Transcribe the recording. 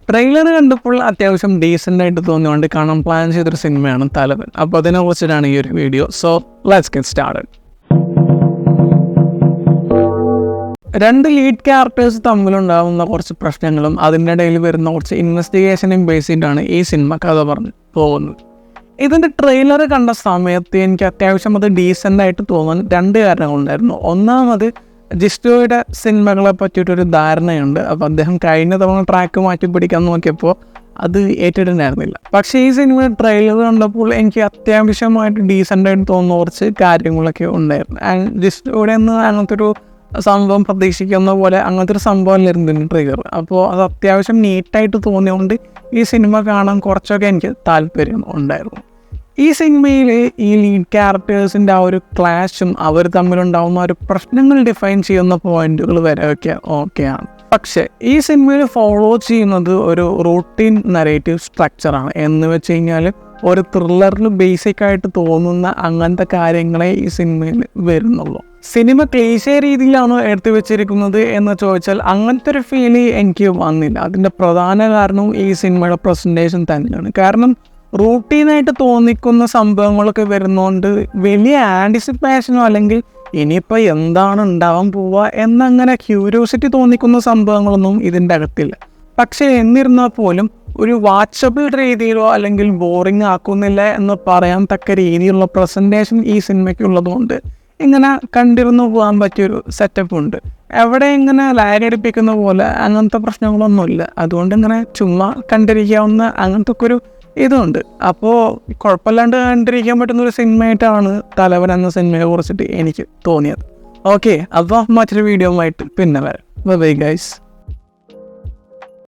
Trailer കണ്ടപ്പോൾ അത്യാവശ്യം decent ആയിട്ട് തോന്നിയുകൊണ്ട് കാണാൻ പ്ലാൻ ചെയ്തൊരു സിനിമയാണ് തലവൻ. അപ്പോൾ അതിനെ കുറിച്ചിട്ടാണ് ഈ ഒരു video. So let's get started. രണ്ട് ലീഡ് ക്യാരക്ടേഴ്സ് തമ്മിലുണ്ടാകുന്ന കുറച്ച് പ്രശ്നങ്ങളും അതിൻ്റെ ഇടയിൽ വരുന്ന കുറച്ച് ഇൻവെസ്റ്റിഗേഷനും ബേസ് ചെയ്തിട്ടാണ് ഈ സിനിമ കഥ പറഞ്ഞ് പോകുന്നത്. ഇതിൻ്റെ ട്രെയിലർ കണ്ട സമയത്ത് എനിക്ക് അത്യാവശ്യം അത് ഡീസൻ്റ് ആയിട്ട് തോന്നാൻ രണ്ട് കാരണങ്ങളുണ്ടായിരുന്നു. ഒന്നാമത് ജിസ്റ്റോയുടെ സിനിമകളെ പറ്റിയിട്ടൊരു ധാരണയുണ്ട്. അപ്പോൾ അദ്ദേഹം കഴിഞ്ഞ തവണ ട്രാക്ക് മാറ്റി പിടിക്കാൻ നോക്കിയപ്പോൾ അത് ഏറ്റിട്ടുണ്ടായിരുന്നില്ല. പക്ഷേ ഈ സിനിമ ട്രെയിലർ കണ്ടപ്പോൾ എനിക്ക് അത്യാവശ്യമായിട്ട് ഡീസൻ്റായിട്ട് തോന്നുന്ന കുറച്ച് കാര്യങ്ങളൊക്കെ ഉണ്ടായിരുന്നു. ആൻഡ് ജിസ്റ്റോയുടെ നിന്ന് അങ്ങനത്തെ ഒരു സംഭവം പ്രതീക്ഷിക്കുന്ന പോലെ അങ്ങനത്തെ ഒരു സംഭവം അല്ലായിരുന്നു ട്രെയിലർ. അപ്പോൾ അത് അത്യാവശ്യം നീറ്റായിട്ട് തോന്നിയതുകൊണ്ട് ഈ സിനിമ കാണാൻ കുറച്ചൊക്കെ എനിക്ക് താല്പര്യം ഉണ്ടായിരുന്നു. ഈ സിനിമയിൽ ഈ ലീഡ് ക്യാരക്ടേഴ്സിൻ്റെ ആ ഒരു ക്ലാഷും അവർ തമ്മിലുണ്ടാകുന്ന ഒരു പ്രശ്നങ്ങൾ ഡിഫൈൻ ചെയ്യുന്ന പോയിന്റുകൾ വരെയൊക്കെ ഓക്കെയാണ്. പക്ഷേ ഈ സിനിമയിൽ ഫോളോ ചെയ്യുന്നത് ഒരു റൂട്ടീൻ നരേറ്റീവ് സ്ട്രക്ചറാണ്. എന്ന് വെച്ച് കഴിഞ്ഞാൽ ഒരു ത്രില്ലറിൽ ബേസിക് ആയിട്ട് തോന്നുന്ന അങ്ങനത്തെ കാര്യങ്ങളെ ഈ സിനിമയിൽ വരുന്നുള്ളൂ. സിനിമ ക്ലീശേ രീതിയിലാണോ എടുത്തു വെച്ചിരിക്കുന്നത് എന്ന് ചോദിച്ചാൽ അങ്ങനത്തെ ഒരു ഫീല് എനിക്ക് വന്നില്ല. അതിൻ്റെ പ്രധാന കാരണവും ഈ സിനിമയുടെ പ്രസൻറ്റേഷൻ തന്നെയാണ്. കാരണം റൂട്ടീനായിട്ട് തോന്നിക്കുന്ന സംഭവങ്ങളൊക്കെ വരുന്നതുകൊണ്ട് വലിയ ആൻറ്റിസിപ്പേഷനോ അല്ലെങ്കിൽ ഇനിയിപ്പോൾ എന്താണ് ഉണ്ടാവാൻ പോവുക എന്നങ്ങനെ ക്യൂരിയോസിറ്റി തോന്നിക്കുന്ന സംഭവങ്ങളൊന്നും ഇതിൻ്റെ അകത്തില്ല. പക്ഷേ എന്നിരുന്നാൽ പോലും ഒരു വാച്ചബിൾ രീതിയിലോ അല്ലെങ്കിൽ ബോറിംഗ് ആക്കുന്നില്ല എന്ന് പറയാൻ തക്ക രീതിയിലുള്ള പ്രസൻറ്റേഷൻ ഈ സിനിമയ്ക്കുള്ളതുകൊണ്ട് ഇങ്ങനെ കണ്ടിരുന്നു പോകാൻ പറ്റിയൊരു സെറ്റപ്പ് ഉണ്ട്. എവിടെ ഇങ്ങനെ ലാഗടിപ്പിക്കുന്ന പോലെ അങ്ങനത്തെ പ്രശ്നങ്ങളൊന്നുമില്ല. അതുകൊണ്ട് ഇങ്ങനെ ചുമ്മാ കണ്ടിരിക്കാവുന്ന അങ്ങനത്തെ ഒക്കെ ഒരു ഇതുണ്ട്. അപ്പോൾ കുഴപ്പമില്ലാണ്ട് കണ്ടിരിക്കാൻ പറ്റുന്നൊരു സിനിമയായിട്ടാണ് തലവൻ എന്ന സിനിമയെ കുറിച്ചിട്ട് എനിക്ക് തോന്നിയത്. ഓക്കെ, അപ്പോൾ മറ്റൊരു വീഡിയോ ആയിട്ട് പിന്നെ വരാം. Bye guys.